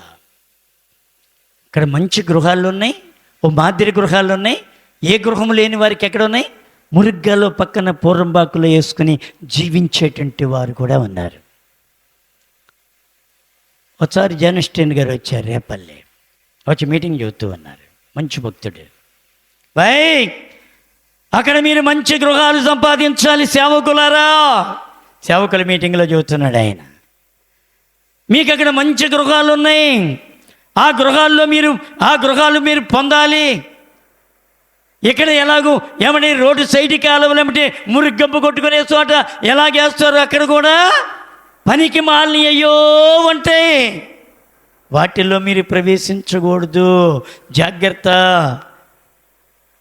ఇక్కడ మంచి గృహాలు ఉన్నాయి, ఓ మాదిరి గృహాలు ఉన్నాయి. ఏ గృహం లేని వారికి ఎక్కడ ఉన్నాయి? మురుగ్గాలో పక్కన పూర్వంబాకులో వేసుకుని జీవించేటువంటి వారు కూడా ఉన్నారు. ఒకసారి జనస్టేన్ గారు వచ్చారు రేపల్లె, వచ్చి మీటింగ్ చెబుతూ ఉన్నారు. మంచి భక్తుడు. వై అక్కడ మీరు మంచి గృహాలు సంపాదించాలి సేవకులారా. సేవకుల మీటింగ్లో చెబుతున్నాడు ఆయన. మీకు అక్కడ మంచి గృహాలు ఉన్నాయి, ఆ గృహాలు మీరు పొందాలి. ఇక్కడ ఎలాగూ ఏమంటే రోడ్డు సైడ్ కాలువలు ఏమంటే మురికి గంప కొట్టుకునే చోట ఎలాగేస్తారు, అక్కడ కూడా పనికి మాలిని అయ్యో ఉంటాయి. వాటిల్లో మీరు ప్రవేశించకూడదు, జాగ్రత్త,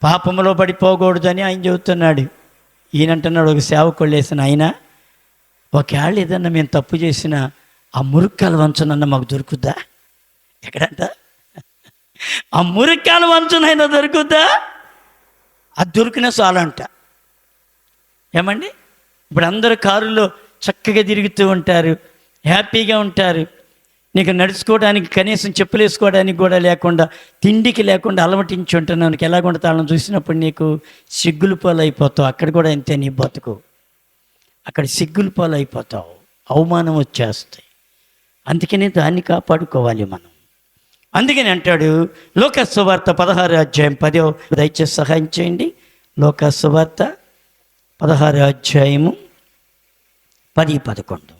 పాపంలో పడిపోకూడదు అని ఆయన చెబుతున్నాడు. ఈయనంటున్నాడు, ఒక సేవకుళ్ళు వేసిన ఆయన, ఒకవేళ ఏదన్నా మేము తప్పు చేసినా ఆ మురుక్కాల వంచునన్నా మాకు దొరుకుద్దా? ఎక్కడంట ఆ మురుక్కాల వంచునైనా దొరుకుద్దా? అది దొరికినా చాలంట. ఏమండి, ఇప్పుడు అందరూ కారులో చక్కగా తిరుగుతూ ఉంటారు, హ్యాపీగా ఉంటారు. నీకు నడుచుకోవడానికి కనీసం చెప్పులు వేసుకోవడానికి కూడా లేకుండా, తిండికి లేకుండా అలమటించి ఉంటున్నావు. నీకు ఎలాగుండ తాళం చూసినప్పుడు నీకు సిగ్గులు పాలు అయిపోతావు. అక్కడ కూడా అంతే నీ బతుకు, అక్కడ సిగ్గులు పాలు అయిపోతావు, అవమానం వచ్చేస్తాయి. అందుకని దాన్ని కాపాడుకోవాలి మనం. అందుకని అంటాడు లూకా సువార్త 16వ అధ్యాయం 10వ, దయచేసి సహాయం చేయండి. లూకా సువార్త 16వ అధ్యాయము 10-11.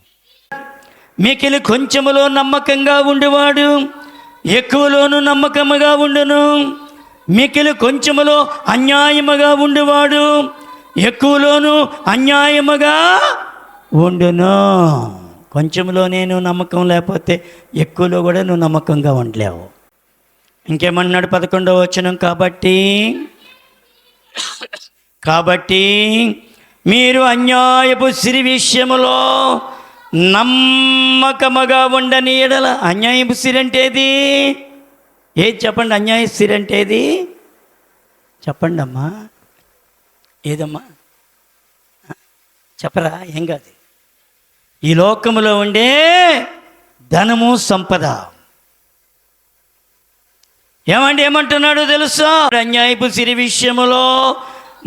మికిలి కొంచెములో నమ్మకంగా ఉండేవాడు ఎక్కువలోనూ నమ్మకముగా ఉండును, మికిలి కొంచెములో అన్యాయముగా ఉండేవాడు ఎక్కువలోనూ అన్యాయముగా ఉండును. కొంచెంలో నేను నమ్మకం లేకపోతే ఎక్కువలో కూడా నువ్వు నమ్మకంగా ఉండలేవు. ఇంకేమన్నాడు 11వ వచనం, కాబట్టి మీరు అన్యాయపు సిరి విషయములో నమ్మకముగా ఉండని ఎడల. అన్యాయపు సిరి అంటే ఏది చెప్పండి? అన్యాయ సిరి అంటే ఏది చెప్పండి అమ్మా, ఏదమ్మా చెప్పరా? ఏం కాదు, ఈ లోకములో ఉండే ధనము సంపద. ఏమంటున్నాడు తెలుసా? అన్యాయపు సిరి విషయములో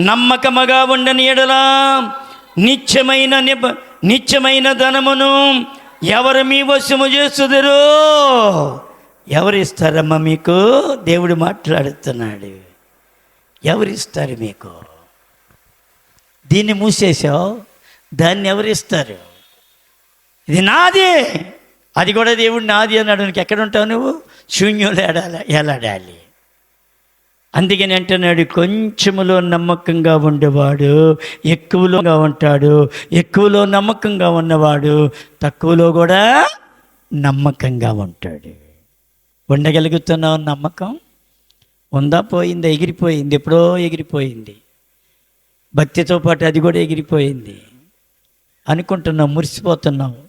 నమ్మకముగా ఉండని ఎడల నిత్యమైన ధనమును ఎవరు మీ వశము చేస్తుదరు? ఎవరిస్తారమ్మా మీకు? దేవుడు మాట్లాడుతున్నాడు. ఎవరిస్తారు మీకు? దీన్ని మూసేసావు, దాన్ని ఎవరిస్తారు? ఇది నాది, అది కూడా దేవుడు నాది అన్నాడు. నీకు ఎక్కడ ఉంటావు నువ్వు? శూన్యంలో ఎలాడాలి. అందుకని అంటున్నాడు, కొంచెములో నమ్మకంగా ఉండేవాడు ఎక్కువలోగా ఉంటాడు, ఎక్కువలో నమ్మకంగా ఉన్నవాడు తక్కువలో కూడా నమ్మకంగా ఉంటాడు. ఉండగలుగుతున్నావు? నమ్మకం ఉందా? పోయిందా? ఎగిరిపోయింది, ఎప్పుడో ఎగిరిపోయింది. భక్తితో పాటు అది కూడా ఎగిరిపోయింది అనుకుంటున్నావు, మురిసిపోతున్నావు.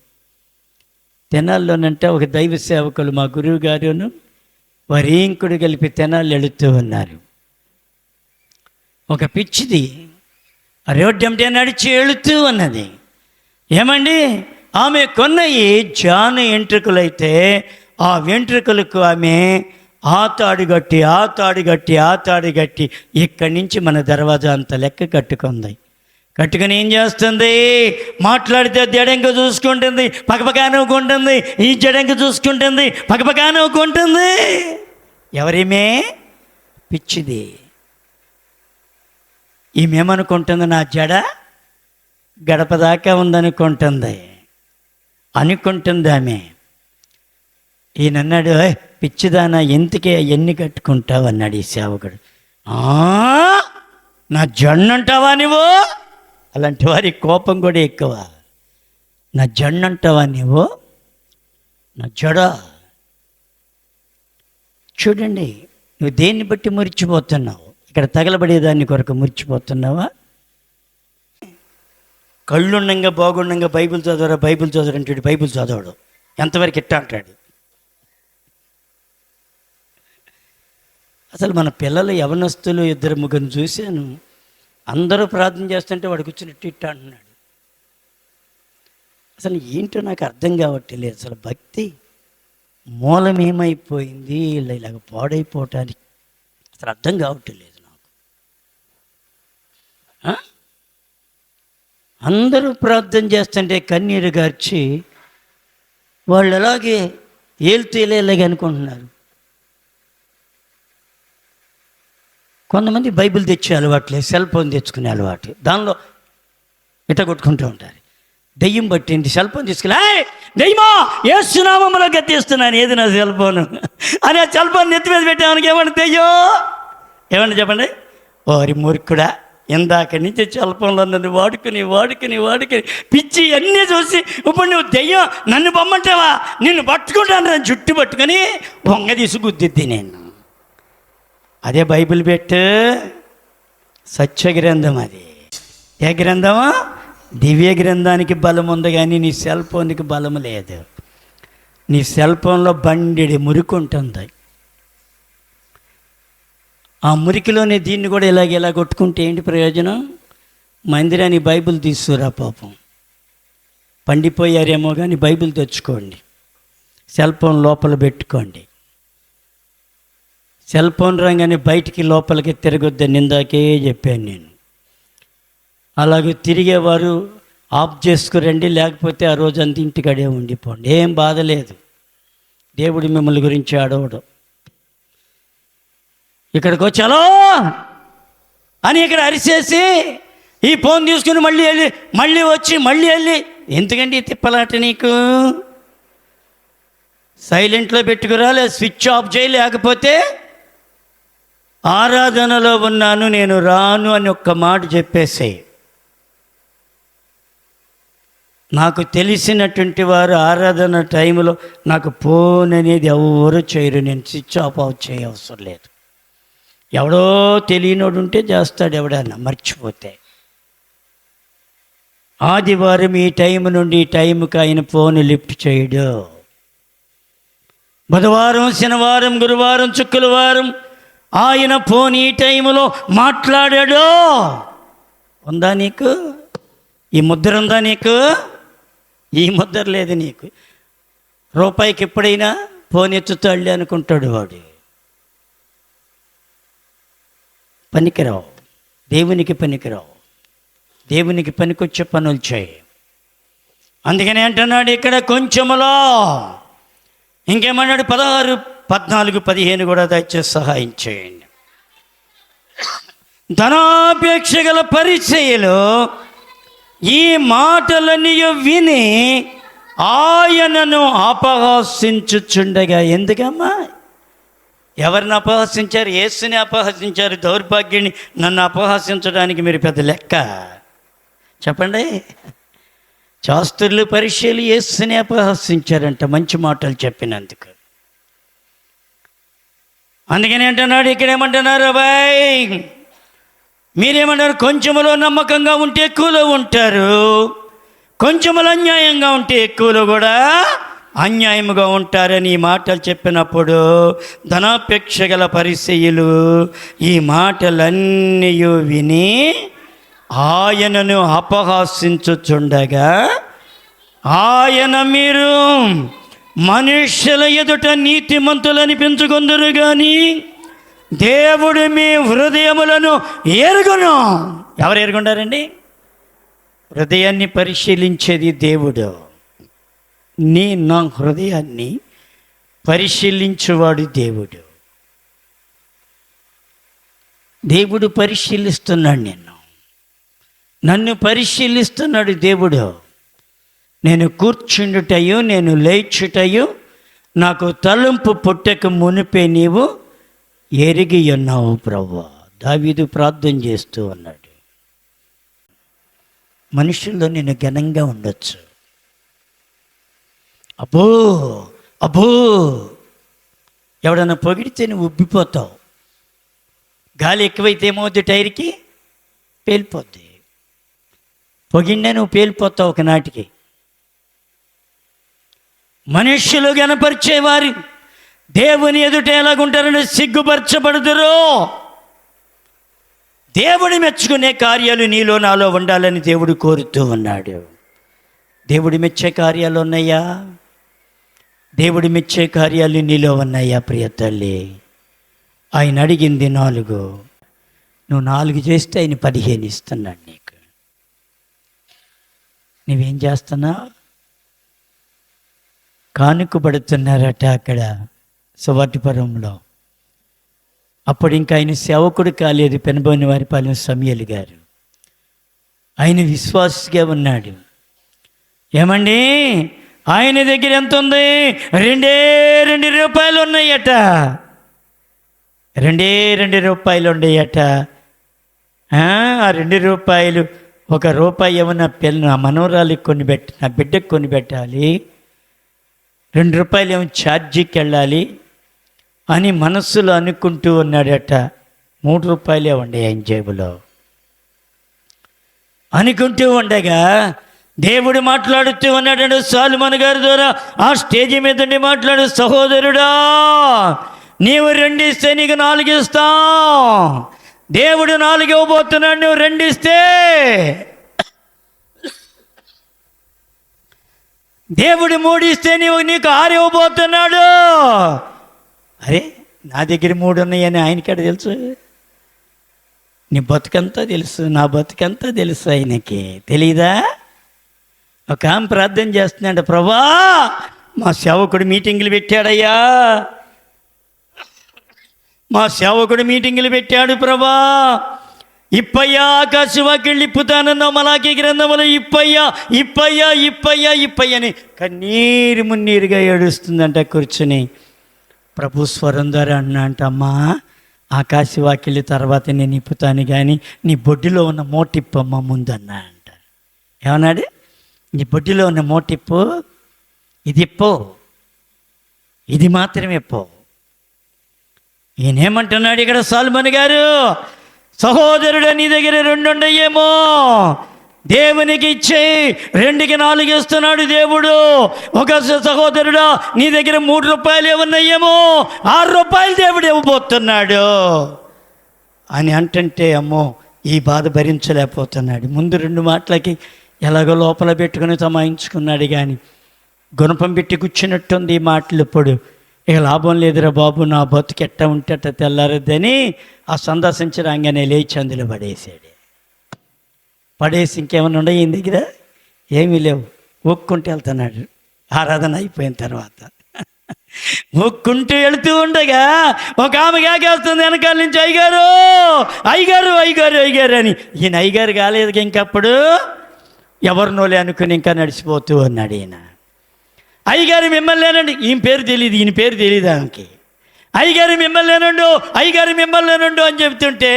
తెనాల్లోనంటే ఒక దైవ సేవకులు మా గురువు గారును వారి ఇంకుడు కలిపి తెనాలు వెళుతూ ఉన్నారు. ఒక పిచ్చిది రోడ్డంటే నడిచి వెళుతూ ఉన్నది. ఏమండి, ఆమె కొన్నయి జాను వెంట్రుకలైతే ఆ వెంట్రుకలకు ఆమె ఆ తాడు గట్టి ఇక్కడి నుంచి మన దర్వాజా అంత లెక్క కట్టుకుంది. కట్టుకుని ఏం చేస్తుంది? మాట్లాడితే జడంక చూసుకుంటుంది, పక్కపక్క నవ్వుకుంటుంది. ఈ జడంక చూసుకుంటుంది, పక్కపక్క నవ్వుకుంటుంది. ఎవరేమే? పిచ్చిది. ఈమెమనుకుంటుంది? నా జడ గడప దాకా ఉందనుకుంటుంది. ఆమె. ఈయనన్నాడు, పిచ్చిదానా ఎందుకే ఎన్ని కట్టుకుంటావు అన్నాడు ఈ సేవకుడు. నా జన్నంటావా నువ్వు? అలాంటి వారి కోపం కూడా ఎక్కువ. నా జన్నంటావా నువ్వు? నా జడ. చూడండి, నువ్వు దేన్ని బట్టి మురిచిపోతున్నావు? ఇక్కడ తగలబడేదాన్ని కొరకు మురిచిపోతున్నావా? కళ్ళుండంగా బాగుండంగా బైబిల్ చదవరంటాడు. బైబిల్ చదవడు. ఎంతవరకు ఇట్టా అంటాడు. అసలు మన పిల్లలు యవనస్తులు 2-3 చూశాను. అందరూ ప్రార్థన చేస్తుంటే వాడు కూర్చుని ఇట్ట అంటున్నాడు. అసలు ఏంటో నాకు అర్థం కావట్లేదు. అసలు భక్తి మూలం ఏమైపోయింది ఇలాగ పాడైపోవటానికి? అసలు అర్థం కావట్లేదు నాకు. అందరూ ప్రార్థన చేస్తుంటే కన్నీరు గార్చి వాళ్ళు అలాగే ఏలుతూ ఇలాగే అనుకుంటున్నారు. కొంతమంది బైబిల్ తెచ్చే అలవాట్లేదు, సెల్ ఫోన్ తెచ్చుకునే అలవాటు. దానిలో ఇట కొట్టుకుంటూ ఉంటారు. దెయ్యం పట్టింది, సెల్ ఫోన్ తీసుకెళ్ళి దెయ్యమా ఏసునామములో గతిస్తున్నాను, ఏది నా సెల్ ఫోను అని ఆ సెల్ ఫోన్ నెత్తి మీద పెట్టామనికి ఏమన్నా దెయ్యో ఏమన్నా చెప్పండి. ఓరి మూర్ఖుడా, ఇందాక నుంచి సెల్ ఫోన్లో నన్ను వాడుకుని పిచ్చి అన్నీ చూసి ఇప్పుడు నువ్వు దెయ్యం నన్ను పొమ్మంటావా, నిన్ను పట్టుకుంటాను అని జుట్టు పట్టుకొని వంగ తీసి గుద్దిద్ది నేను. అదే బైబిల్ పెట్టు, సత్య గ్రంథం. అది ఏ గ్రంథమా? దివ్య గ్రంథానికి బలం ఉంది, కానీ నీ సెల్ ఫోన్కి బలం లేదు. నీ సెల్ ఫోన్లో బండిడి మురికి ఉంటుంది. ఆ మురికిలోనే దీన్ని కూడా ఇలా కొట్టుకుంటే ఏంటి ప్రయోజనం? మందిరాన్ని బైబిల్ తీసుకురా, పాపం పండిపోయారేమో కానీ బైబిల్ తెచ్చుకోండి, సెల్ ఫోన్ లోపల పెట్టుకోండి. సెల్ ఫోన్ రాగానే బయటికి లోపలికి తిరగొద్దని ఇందాకే చెప్పాను నేను. అలాగే తిరిగేవారు ఆఫ్ చేసుకురండి, లేకపోతే ఆ రోజు అంత ఇంటికడే ఉండిపోండి, ఏం బాధ లేదు. దేవుడు మిమ్మల్ని గురించి ఆడవడం. ఇక్కడికి వచ్చాలో అని ఇక్కడ అరిసేసి ఈ ఫోన్ తీసుకుని మళ్ళీ వెళ్ళి ఎందుకండి తిప్పలాట నీకు? సైలెంట్లో పెట్టుకురా, లేదా స్విచ్ ఆఫ్ చేయి, లేకపోతే ఆరాధనలో ఉన్నాను నేను రాను అని ఒక్క మాట చెప్పేసాయి. నాకు తెలిసినటువంటి వారు ఆరాధన టైంలో నాకు ఫోన్ అనేది ఎవరు చేయరు, నేను స్విచ్ ఆఫ్ చేయవసరం లేదు. ఎవడో తెలియనోడు ఉంటే చేస్తాడు, ఎవడన్నా మర్చిపోతే. ఆదివారం ఈ టైం నుండి ఈ టైంకి ఆయన ఫోన్ లిఫ్ట్ చేయడు. బుధవారం, శనివారం, గురువారం, శుక్రవారం ఆయన ఫోన్ ఈ టైంలో మాట్లాడాడు. ఉందా నీకు ఈ ముద్ర? ఉందా నీకు ఈ ముద్ర? లేదు నీకు. రూపాయికి ఎప్పుడైనా ఫోన్ ఎత్తుతాళ్ళే అనుకుంటాడు వాడు. పనికిరావు, దేవునికి పనికిరావు. దేవునికి పనికొచ్చే పనులు చేయి. అందుకని అంటున్నాడు ఇక్కడ కొంచెములో. ఇంకేమన్నాడు? 16, 14, 15 కూడా దయచేసి సహాయం చేయండి. ధనాపేక్ష గల పరిచయులు ఈ మాటలన్నీ విని ఆయనను అపహాసించుచుండగా. ఎందుకమ్మా? ఎవరిని అపహసించారు? యేసుని అపహసించారు. దౌర్భాగ్యుని నన్ను అపహసించడానికి మీరు పెద్ద లెక్క చెప్పండి. శాస్త్రులు, పరిచయులు యేసుని అపహసించారంట మంచి మాటలు చెప్పినందుకు. అందుకని అంటున్నాడు, ఇక్కడేమంటున్నారు? అబ్బాయి మీరేమన్నారు? కొంచెములో నమ్మకంగా ఉంటే ఎక్కువలో ఉంటారు, కొంచెములో అన్యాయంగా ఉంటే ఎక్కువలో కూడా అన్యాయముగా ఉంటారని ఈ మాటలు చెప్పినప్పుడు ధనాపేక్ష గల పరిచయులు ఈ మాటలన్నీ విని ఆయనను అపహాసించుచుండగా, ఆయన మీరు మనుష్యుల ఎదుట నీతిమంతులనిపించుకొందురు కానీ దేవుడు మీ హృదయములను ఎరుగును. ఎవరు ఎరుగుంటారండి? హృదయాన్ని పరిశీలించేది దేవుడు. నా హృదయాన్ని పరిశీలించువాడు దేవుడు. దేవుడు పరిశీలిస్తున్నాడు నన్ను పరిశీలిస్తున్నాడు దేవుడు. నేను కూర్చుండుటయు నేను లేచుటయు నాకు తలంపు పుట్టక మునిపే నీవు ఎరిగి ఉన్నావు ప్రభువా. దావీదు ప్రార్థన చేస్తూ ఉన్నాడు. మనుషుల్లో నేను ఘనంగా ఉండొచ్చు, అబ్బో ఎవడన్నా పొగిడితే నువ్వు ఉబ్బిపోతావు. గాలి ఎక్కువైతే ఏమవుద్ది? టైర్కి పేలిపోద్ది. పొగిడినా నువ్వు పేలిపోతావు ఒకనాటికి. మనుష్యులు గనపరిచేవారు దేవుని ఎదుట ఎలాగుంటారని సిగ్గుపరచబడుదురు. దేవుడు మెచ్చుకునే కార్యాలు నీలో నాలో ఉండాలని దేవుడు కోరుతూ ఉన్నాడు. దేవుడు మెచ్చే కార్యాలు ఉన్నాయా? దేవుడు మెచ్చే కార్యాలు నీలో ఉన్నాయా ప్రియ తల్లి? ఆయన అడిగింది 4, నువ్వు 4 చేస్తే ఆయన 15 ఇస్తున్నాడు నీకు. నువ్వేం చేస్తున్నావు? కానుకబడుతున్నారట అక్కడ సువర్టిపురంలో. అప్పుడు ఇంకా ఆయన సేవకుడు కాలేదు. పెనబోని వారి పాలెం సమూయేలు గారు. ఆయన విశ్వాసిగా ఉన్నాడు. ఏమండి, ఆయన దగ్గర ఎంత ఉంది? 2 రూపాయలు ఉన్నాయట. 2 రూపాయలు ఉన్నాయట. ఆ 2 రూపాయలు, 1 రూపాయి ఏమో నా మనవరాలికి కొని నా బిడ్డకు కొని పెట్టాలి, 2 రూపాయలు ఏమో ఛార్జీకి వెళ్ళాలి అని మనస్సులో అనుకుంటూ ఉన్నాడట. 3 రూపాయలే ఉండే ఆయన జేబులో. అనుకుంటూ ఉండగా దేవుడు మాట్లాడుతూ ఉన్నాడు సొలొమోను గారి ద్వారా. ఆ స్టేజి మీద ఉండి మాట్లాడు, సహోదరుడా, నీవు 2 ఇస్తే నీకు 4 ఇస్తాం. దేవుడు 4 ఇవ్వబోతున్నాడు, నువ్వు 2 ఇస్తే. దేవుడు 3 ఇస్తే నీకు 6 ఇవ్వబోతున్నాడు. అరే, నా దగ్గర 3 ఉన్నాయని ఆయనకాడ తెలుసు. నీ బతుకంతా తెలుసు, నా బతుకంతా తెలుసు ఆయనకి. తెలీదా? ఒక ఆమె ప్రార్థన చేస్తున్నాడు, ప్రభా మా సేవకుడు మీటింగులు పెట్టాడయ్యా, మా సేవకుడు మీటింగులు పెట్టాడు ప్రభా. ఇప్పయ్యా ఆకాశవాక్యుళ్ళు ఇప్పుతానన్నావు మలాకీ గ్రంథములు. ఇప్పయ్యా అని కన్నీరు మున్నీరుగా ఏడుస్తుందంట కూర్చుని. ప్రభు స్వరం ద్వారా అన్నా అమ్మా, ఆకాశవాక్యుల తర్వాత నేను ఇప్పుతాను, కానీ నీ బొడ్డులో ఉన్న మోటిప్పమ్మ ముందన్నా అంట. ఏమన్నాడు? నీ బొడ్డులో ఉన్న మోటిప్పు, ఇది ఇప్పో, ఇది మాత్రమే పో. ఈయనేమంటున్నాడు ఇక్కడ సొలొమోను గారు, సహోదరుడు నీ దగ్గర 2 ఉండయేమో, దేవునికి ఇచ్చేయి. 2కి 4 ఇస్తున్నాడు దేవుడు. ఒక సహోదరుడా, నీ దగ్గర 3 రూపాయలు ఏమన్నాయేమో, 6 రూపాయలు దేవుడు ఇవ్వబోతున్నాడు అని అంటుంటే, అమ్మో ఈ బాధ భరించలేకపోతున్నాడు. ముందు 2 మాటలకి ఎలాగో లోపల పెట్టుకుని తమాయించుకున్నాడు, కానీ గుణపం పెట్టి కూర్చున్నట్టుంది ఈ మాటలు. ఇప్పుడు ఇక లాభం లేదురా బాబు, నా బతుకు ఎట్ట ఉంటే అట్ట తెల్లారద్దని ఆ సందర్శించి రాగానే లేచి అందులో పడేసాడు. పడేసి ఇంకేమన్నా ఉన్నాయి ఈయన దగ్గర? ఏమీ లేవు. ఒక్కుంటూ వెళ్తున్నాడు ఆరాధన అయిపోయిన తర్వాత. ఒక్కుంటూ వెళుతూ ఉండగా ఒక ఆమె కాకేస్తుంది వెనకాల నుంచి, అయ్యగారు అయ్యగారు అయ్యగారు అయ్యగారు అని. ఈయన అయ్యగారు కాలేదు ఇంకప్పుడు, ఎవరినోలే అనుకుని ఇంకా నడిచిపోతూ ఉన్నాడు ఈయన. అయ్యగారు మిమ్మల్ని లేనండి, ఈయన పేరు తెలియదు, ఈయన పేరు తెలియదు ఆమెకి. అయ్యగారు మిమ్మల్ని లేనండు, అయ్యగారు మిమ్మల్ని లేనండు అని చెప్తుంటే,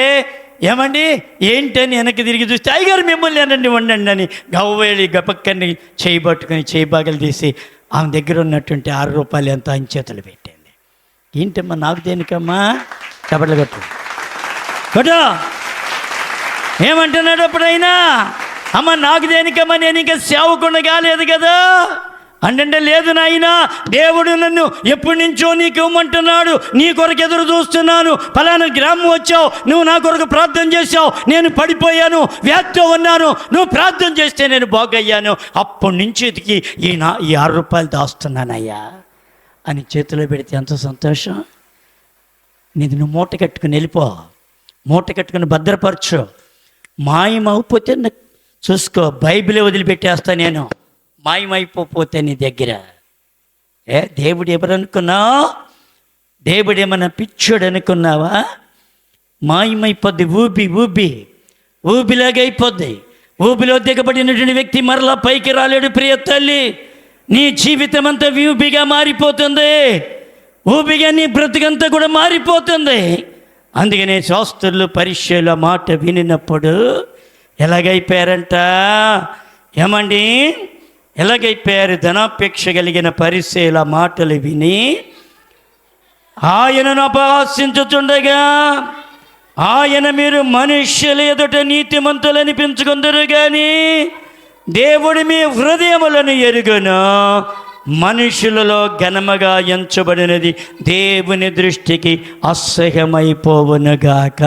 ఏమండి ఏంటని వెనక్కి తిరిగి చూస్తే, అయ్యగారు మిమ్మల్ని లేనండి వండండి అని గవ్వేళి గపక్కని చేయబట్టుకుని చేయబాగలు తీసి ఆమె దగ్గర ఉన్నటువంటి 6 రూపాయలు ఎంతో ఆయన చేతులు పెట్టింది. ఏంటమ్మా నాకు దేనికమ్మా? కబడ్లు కొట్టు ఏమంటున్నాడు అప్పుడైనా? అమ్మ నాకు దేనికమ్మా, నేను ఇంకా సేవకుండా కాలేదు కదా అంటే, లేదు నాయనా, దేవుడు నన్ను ఎప్పటి నుంచో నీకు ఇవ్వమంటున్నాడు, నీ కొరకు ఎదురు చూస్తున్నాను. ఫలానా గ్రామం వచ్చావు, నువ్వు నా కొరకు ప్రార్థన చేసావు, నేను పడిపోయాను, వ్యాధితో ఉన్నాను, నువ్వు ప్రార్థన చేస్తే నేను బాగయ్యాను. అప్పటి నుంచి ఎతికి ఈ 6 రూపాయలు దాస్తున్నానయ్యా అని చేతిలో పెడితే ఎంత సంతోషం. నీది నువ్వు మూట కట్టుకుని వెళ్ళిపో, మూట కట్టుకుని భద్రపరచు. మాయమైపోతే చూసుకో, బైబిలే వదిలిపెట్టేస్తా నేను, మాయమైపోతే నీ దగ్గర. దేవుడు ఎవరనుకున్నావు? దేవుడు ఏమన్నా పిచ్చోడు అనుకున్నావా? మాయమైపోద్ది, ఊబిలాగా అయిపోద్ది. ఊబిలో దిగబడినటువంటి వ్యక్తి మరలా పైకి రాలేడు. ప్రియ తల్లి, నీ జీవితం అంతా ఊబిగా మారిపోతుంది, ఊబిగా నీ బ్రతుకంతా కూడా మారిపోతుంది. అందుకనే శాస్త్రులు పరిచయాల మాట వినినప్పుడు ఎలాగైపోయారంట? ఏమండి ఎలాగైపోయారు? ధనాపేక్ష కలిగిన పరిచయాల మాటలు విని ఆయనను అపహాస్యించుచుండగా, ఆయన మీరు మనుష్యుల ఎదుట నీతిమంతులు అనిపించుకుందరు, కానీ దేవుడు మీ హృదయములను ఎరుగును. మనుషులలో ఘనముగా ఎంచబడినది దేవుని దృష్టికి అసహ్యమైపోవునుగాక.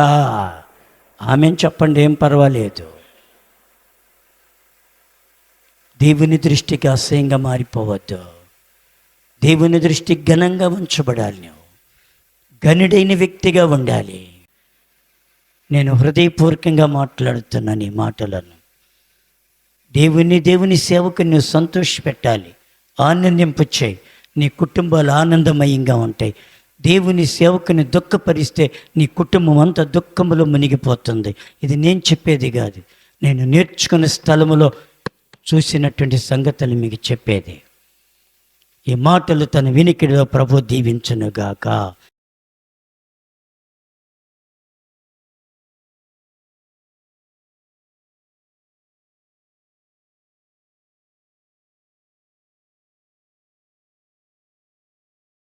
ఆమెను చెప్పండి, ఏం పర్వాలేదు. దేవుని దృష్టికి అసహ్యంగా మారిపోవద్దు. దేవుని దృష్టికి ఘనంగా ఉంచబడాలి. నువ్వు ఘనుడైన వ్యక్తిగా ఉండాలి. నేను హృదయపూర్వకంగా మాట్లాడుతున్నాను ఈ మాటలను. దేవుని సేవకు నువ్వు సంతోషపెట్టాలి, ఆనందింపచేయి. నీ కుటుంబాలు ఆనందమయంగా ఉంటాయి. దేవుని సేవకుని దుఃఖపరిస్తే నీ కుటుంబం అంతా దుఃఖములో మునిగిపోతుంది. ఇది నేను చెప్పేది కాదు, నేను నేర్చుకున్న స్థలములో చూసినటువంటి సంగతులు మీకు చెప్పేది. ఈ మాటలు తన వినికిడిలో ప్రభు దీవించునుగాక.